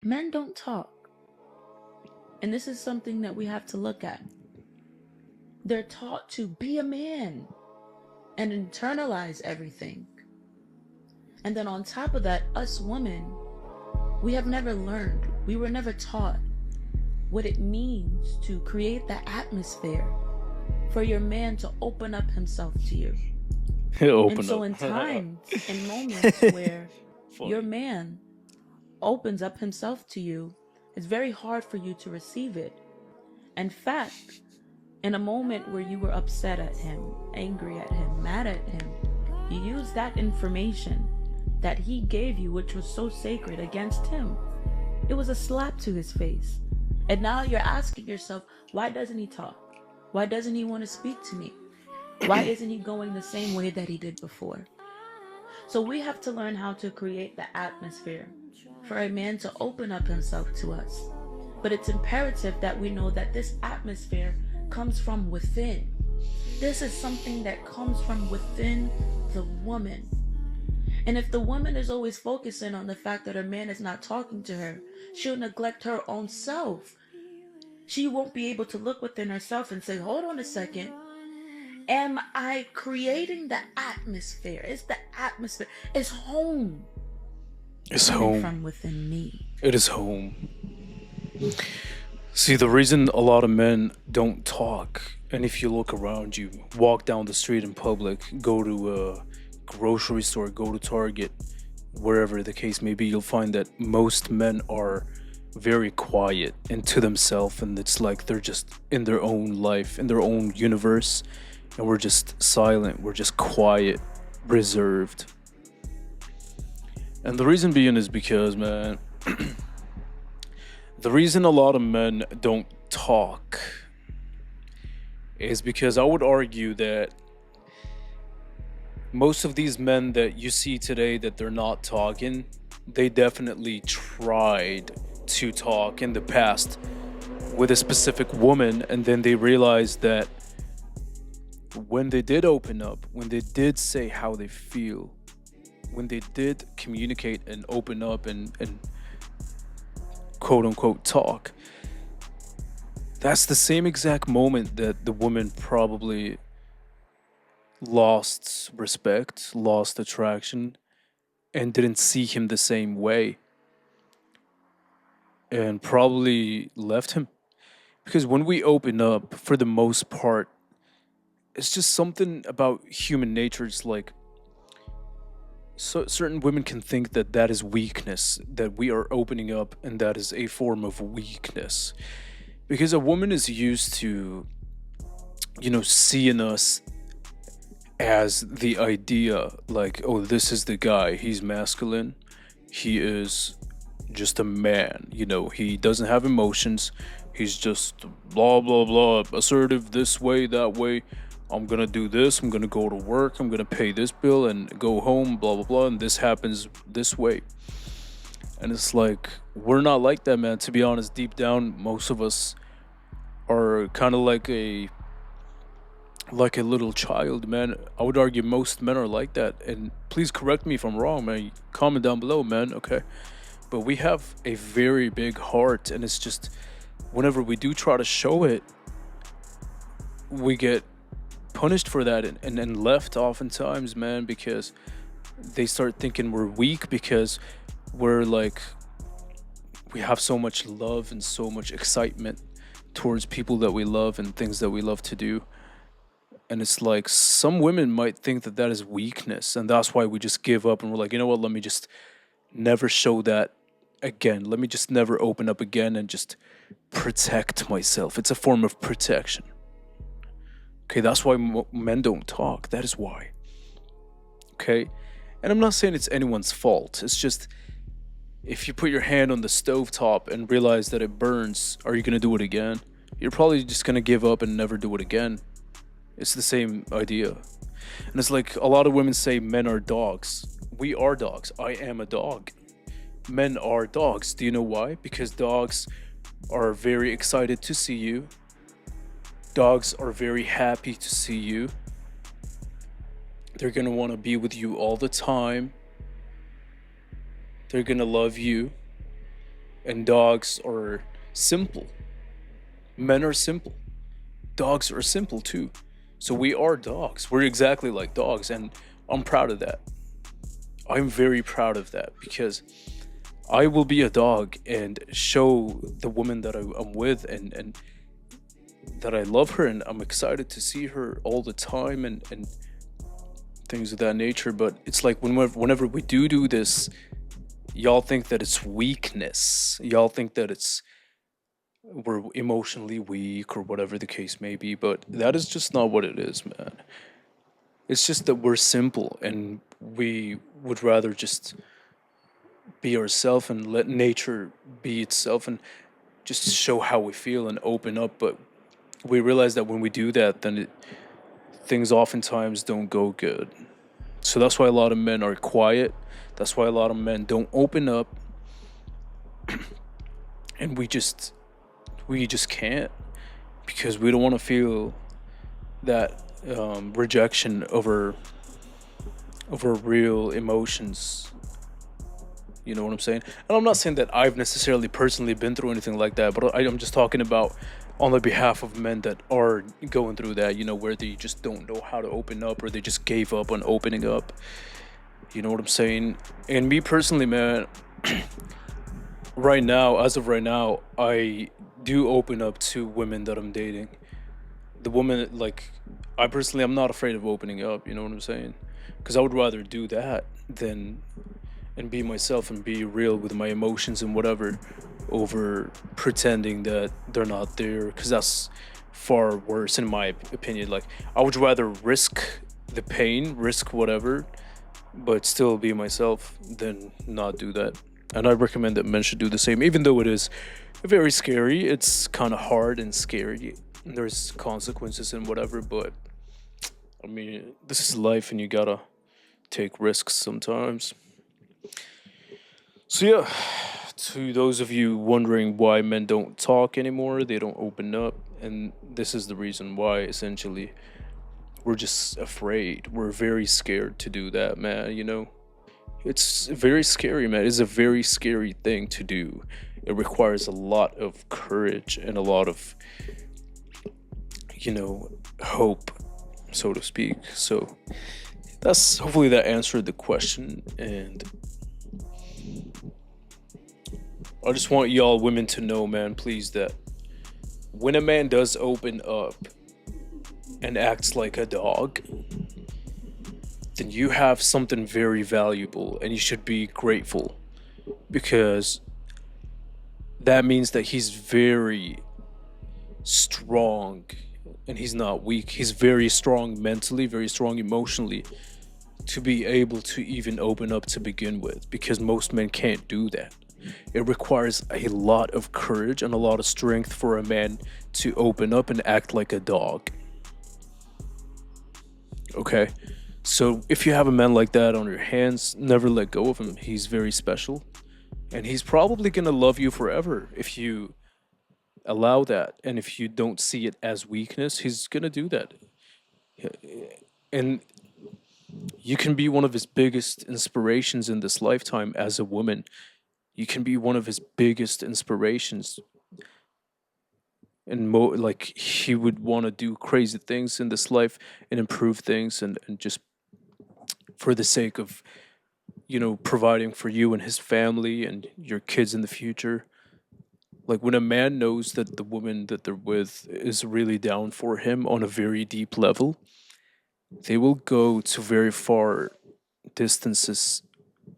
Men don't talk. And this is something that we have to look at. They're taught to be a man and internalize everything. And then on top of that, us women, we have never learned, we were never taught what it means to create the atmosphere for your man to open up himself to you. And Open so, up. in times and moments where your Funny. man opens up himself to you, it's very hard for you to receive it. In fact, in a moment where you were upset at him, angry at him, mad at him, you used that information that he gave you, which was so sacred, against him. It was a slap to his face. And now you're asking yourself, why doesn't he talk? Why doesn't he want to speak to me? Why isn't he going the same way that he did before? So we have to learn how to create the atmosphere for a man to open up himself to us. But it's imperative that we know that this atmosphere comes from within. This is something that comes from within the woman. And if the woman is always focusing on the fact that her man is not talking to her, she'll neglect her own self. She won't be able to look within herself and say, hold on a second. Am I creating the atmosphere? Is the atmosphere? Is home It's coming home. from within me? It is home. See, the reason a lot of men don't talk, and if you look around you, walk down the street in public, go to a grocery store, go to Target, wherever the case may be, you'll find that most men are very quiet and to themselves, and it's like they're just in their own life, in their own universe, and we're just silent, we're just quiet, reserved. And the reason being is because, man, the reason a lot of men don't talk is because I would argue that most of these men that you see today that they're not talking, they definitely tried to talk in the past with a specific woman, and then they realized that when they did open up, when they did say how they feel, when they did communicate and open up and quote unquote talk, that's the same exact moment that the woman probably lost respect, lost attraction, and didn't see him the same way, and probably left him. Because when we open up, for the most part, it's just something about human nature. It's like certain women can think that that is weakness, that we are opening up, and that is a form of weakness. Because a woman is used to, seeing us as the idea, like, oh, this is the guy, he's masculine, he is just a man, he doesn't have emotions, he's just blah blah blah, assertive this way, that way. I'm gonna do this, I'm gonna go to work, I'm gonna pay this bill and go home, blah blah blah, and this happens this way. And it's like, we're not like that, man. To be honest, deep down, most of us are kind of like a little child, man. I would argue most men are like that. And please correct me if I'm wrong, man. Comment down below, man. Okay. But we have a very big heart, and it's just whenever we do try to show it, we get punished for that and left oftentimes, man, because they start thinking we're weak because we're like, we have so much love and so much excitement towards people that we love and things that we love to do. And it's like some women might think that that is weakness, and that's why we just give up and we're like, you know what, let me just never show that again. Let me just never open up again and just protect myself. It's a form of protection. Okay, that's why men don't talk. That is why. Okay? And I'm not saying it's anyone's fault. It's just, if you put your hand on the stovetop and realize that it burns, are you going to do it again? You're probably just going to give up and never do it again. It's the same idea. And it's like a lot of women say men are dogs. We are dogs. I am a dog. Men are dogs. Do you know why? Because dogs are very excited to see you. Dogs are very happy to see you. They're going to want to be with you all the time. They're going to love you. And dogs are simple. Men are simple. Dogs are simple too. So we are dogs. We're exactly like dogs. And I'm proud of that. I'm very proud of that because I will be a dog and show the woman that I'm with and that I love her and I'm excited to see her all the time and things of that nature. But it's like whenever we do this, y'all think that it's weakness. Y'all think that we're emotionally weak or whatever the case may be. But that is just not what it is, man. It's just that we're simple and we would rather just be ourselves and let nature be itself and just show how we feel and open up. But we realize that when we do that, then things oftentimes don't go good. So that's why a lot of men are quiet. That's why a lot of men don't open up, and we just can't because we don't want to feel that rejection over real emotions. You know what I'm saying? And I'm not saying that I've necessarily personally been through anything like that, but I'm just talking about on the behalf of men that are going through that, where they just don't know how to open up or they just gave up on opening up. You know what I'm saying? And me personally, man, right now, as of right now, I do open up to women that I'm dating. The woman, like, I'm not afraid of opening up, you know what I'm saying? Because I would rather do that than and be myself and be real with my emotions and whatever over pretending that they're not there because that's far worse in my opinion. Like, I would rather risk the pain, risk whatever, but still be myself than not do that. And I recommend that men should do the same, even though it is very scary. It's kind of hard and scary. There's consequences and whatever, but I mean, this is life and you gotta take risks sometimes. So, yeah, to those of you wondering why men don't talk anymore, they don't open up, and this is the reason why essentially we're just afraid. We're very scared to do that, man. It's very scary, man. It's a very scary thing to do. It requires a lot of courage and a lot of, hope, so to speak. So that's hopefully that answered the question. And I just want y'all women to know, man, please, that when a man does open up and acts like a dog, then you have something very valuable and you should be grateful because that means that he's very strong and he's not weak. He's very strong mentally, very strong emotionally to be able to even open up to begin with because most men can't do that. It requires a lot of courage and a lot of strength for a man to open up and act like a dog. Okay? So if you have a man like that on your hands, never let go of him. He's very special. And he's probably going to love you forever if you allow that. And if you don't see it as weakness, he's going to do that. And you can be one of his biggest inspirations in this lifetime as a woman. You can be one of his biggest inspirations. And like he would want to do crazy things in this life and improve things and just for the sake of providing for you and his family and your kids in the future. Like when a man knows that the woman that they're with is really down for him on a very deep level, they will go to very far distances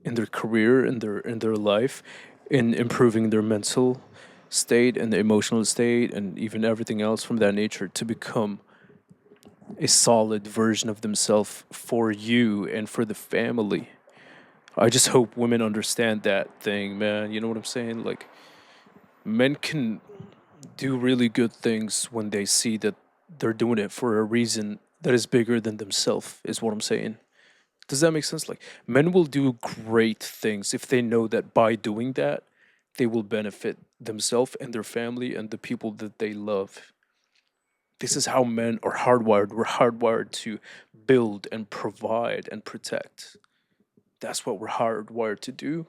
in their career, in their life, in improving their mental state and the emotional state and even everything else from that nature to become a solid version of themselves for you and for the family. I just hope women understand that thing, man. You know what I'm saying? Like, men can do really good things when they see that they're doing it for a reason that is bigger than themselves, is what I'm saying. Does that make sense? Like, men will do great things if they know that by doing that, they will benefit themselves and their family and the people that they love. This is how men are hardwired. We're hardwired to build and provide and protect. That's what we're hardwired to do.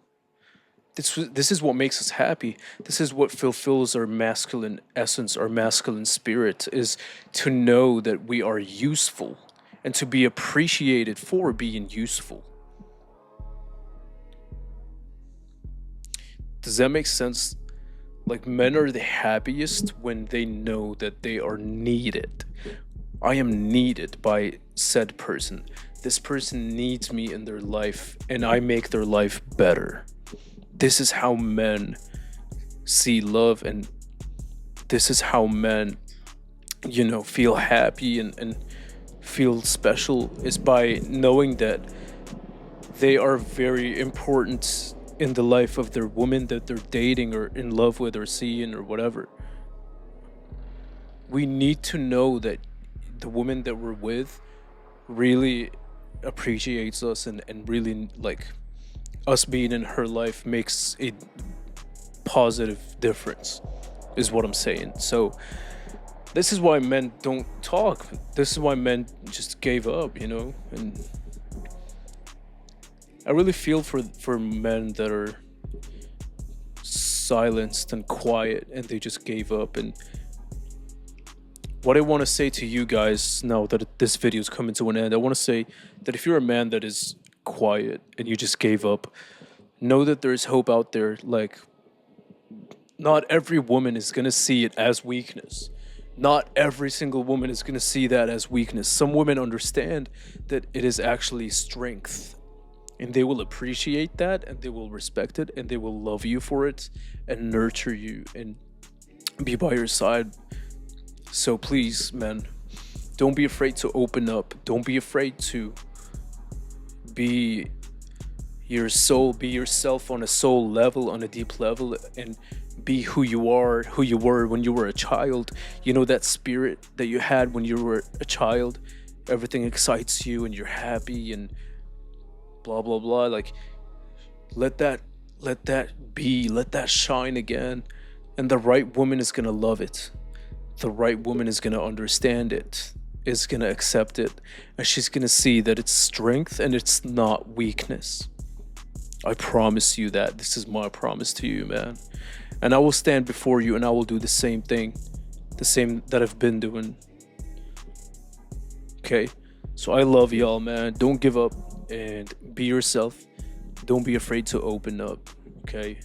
This is what makes us happy. This is what fulfills our masculine essence, our masculine spirit, is to know that we are useful and to be appreciated for being useful. Does that make sense? Like, men are the happiest when they know that they are needed. I am needed by said person. This person needs me in their life, and I make their life better. This is how men see love, and this is how men, feel happy and feel special, is by knowing that they are very important in the life of their woman that they're dating or in love with or seeing or whatever. We need to know that the woman that we're with really appreciates us, and really, like, us being in her life makes a positive difference, is what I'm saying. So this is why men don't talk. This is why men just gave up, and I really feel for men that are silenced and quiet and they just gave up. And what I want to say to you guys now that this video is coming to an end, I want to say that if you're a man that is quiet and you just gave up, know that there is hope out there. Like, not every woman is going to see it as weakness. Not every single woman is going to see that as weakness. Some women understand that it is actually strength, and they will appreciate that, and they will respect it, and they will love you for it and nurture you and be by your side. So please, men, don't be afraid to open up. Don't be afraid to be your soul, be yourself on a soul level, on a deep level, and be who you are, who you were when you were a child. That spirit that you had when you were a child. Everything excites you and you're happy and blah blah blah. Like, let that be, let that shine again, and the right woman is gonna love it. The right woman is gonna understand it, is gonna accept it, and she's gonna see that it's strength and it's not weakness. I promise you that. This is my promise to you, man. And I will stand before you and I will do the same thing, the same that I've been doing. Okay? So I love y'all, man. Don't give up and be yourself. Don't be afraid to open up. Okay?